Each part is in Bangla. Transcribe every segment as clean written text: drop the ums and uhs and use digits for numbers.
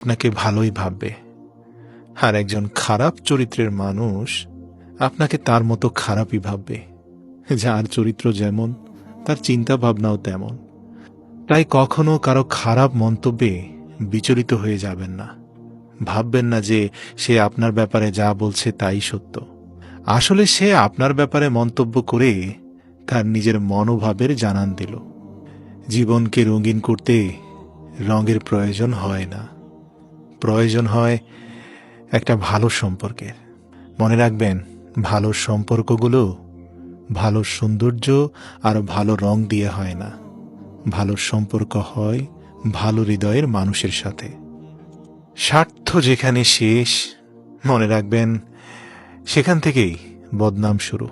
আপনাকে ভালোই ভাববে, আর একজন খারাপ চরিত্রের মানুষ আপনাকে তার মতো খারাপই ভাববে। যার চরিত্র যেমন, তার চিন্তা ভাবনাও তেমন। তাই কখনো কারো খারাপ মন্তব্যে বিচলিত হয়ে যাবেন না। ভাববেন না যে সে আপনার ব্যাপারে যা বলছে তাই সত্য। আসলে সে আপনার ব্যাপারে মন্তব্য করে তার নিজের মনোভাবের জানান দিল। জীবনকে রঙিন করতে রঙের প্রয়োজন হয় না, প্রয়োজন হয় একটা ভালো সম্পর্কের। মনে রাখবেন, ভালো সম্পর্কগুলো ভালো সৌন্দর্য আর ভালো রং দিয়ে হয় না। ভালো সম্পর্ক হয় ভালো হৃদয়ের মানুষের সাথে। স্বার্থ যেখানে শেষ, মনে রাখবেন, সেখান থেকেই বদনাম শুরু।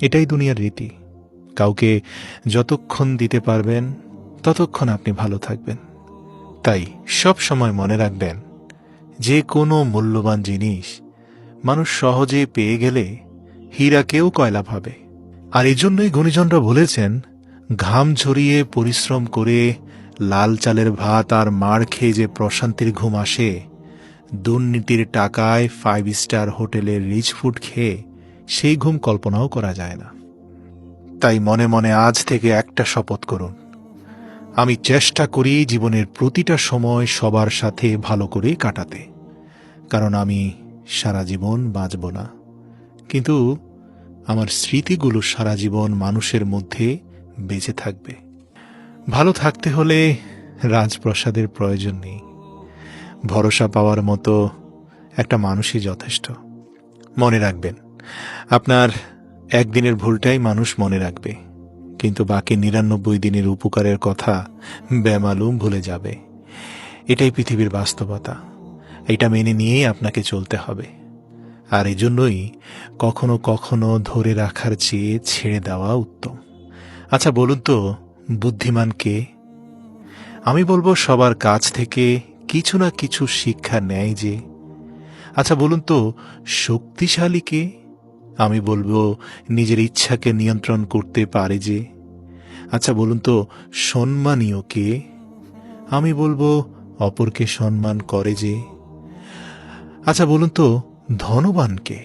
এটাই দুনিয়ার রীতি। কাউকে যতক্ষণ দিতে পারবেন ততক্ষণ আপনি ভালো থাকবেন। তাই সব সময় মনে রাখবেন, যে কোনো মূল্যবান জিনিস মানুষ সহজে পেয়ে গেলে হীরাকেও কয়লা ভাবে। আর এজন্যই গুণীজনরা বলেছেন, ঘাম ঝরিয়ে পরিশ্রম করে লাল চালের ভাত আর মার খেয়ে যে প্রশান্তির ঘুম আসে, দুর্নীতির টাকায় 5 স্টার হোটেলের রিচ ফুড খেয়ে সেই ঘুম কল্পনাও করা যায় না। তাই মনে মনে আজ থেকে একটা শপথ করুন, আমি চেষ্টা করি জীবনের প্রতিটা সময় সবার সাথে ভালো করে কাটাতে। কারণ আমি সারা জীবন বাঁচব না, কিন্তু আমার স্মৃতিগুলো সারা জীবন মানুষের মধ্যে বেঁচে থাকবে। ভালো থাকতে হলে রাজপ্রাসাদের প্রয়োজন নেই, ভরসা পাওয়ার মতো একটা মানুষই যথেষ্ট। মনে রাখবেন, আপনার একদিনের ভুলটাই মানুষ মনে রাখবে, কিন্তু বাকি 99 দিনের উপকারের কথা বেমালুম ভুলে যাবে। এটাই পৃথিবীর বাস্তবতা। এটা মেনে নিয়েই আপনাকে চলতে হবে। আর এজন্যই কখনো কখনো ধরে রাখার চেয়ে ছেড়ে দেওয়া উত্তম। আচ্ছা বলুন তো, বুদ্ধিমান কে? আমি বলবো, সবার কাছ থেকে কিছু না কিছু শিক্ষা নেয় যে। আচ্ছা বলুন তো, শক্তিশালী কে? আমি বলবো, নিজের ইচ্ছাকে নিয়ন্ত্রণ করতে পারে যে। আচ্ছা বলুন তো, সম্মানীয় কে? আমি বলবো, অপরকে সম্মান করে যে। আচ্ছা বলুন তো, ধনবান কে?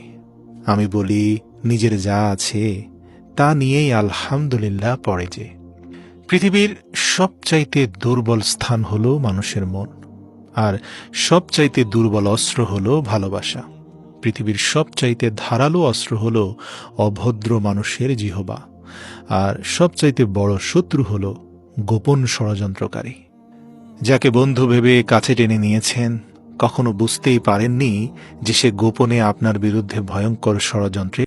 আমি বলি, নিজের যা আছে তা নিয়েই আলহামদুলিল্লাহ পড়ে যে। পৃথিবীর সবচাইতে দুর্বল স্থান হলো মানুষের মন, আর সবচাইতে দুর্বল অস্ত্র হলো ভালোবাসা। পৃথিবীর সবচাইতে ধারালো অস্ত্র হলো অভদ্র মানুষের জিহবা, আর সবচাইতে বড় শত্রু হলো গোপন ষড়যন্ত্রকারী। যাকে বন্ধু ভেবে কাছে টেনে নিয়েছেন, কখনো বুঝতেই পারেননি যে সে গোপনে আপনার বিরুদ্ধে ভয়ঙ্কর ষড়যন্ত্রে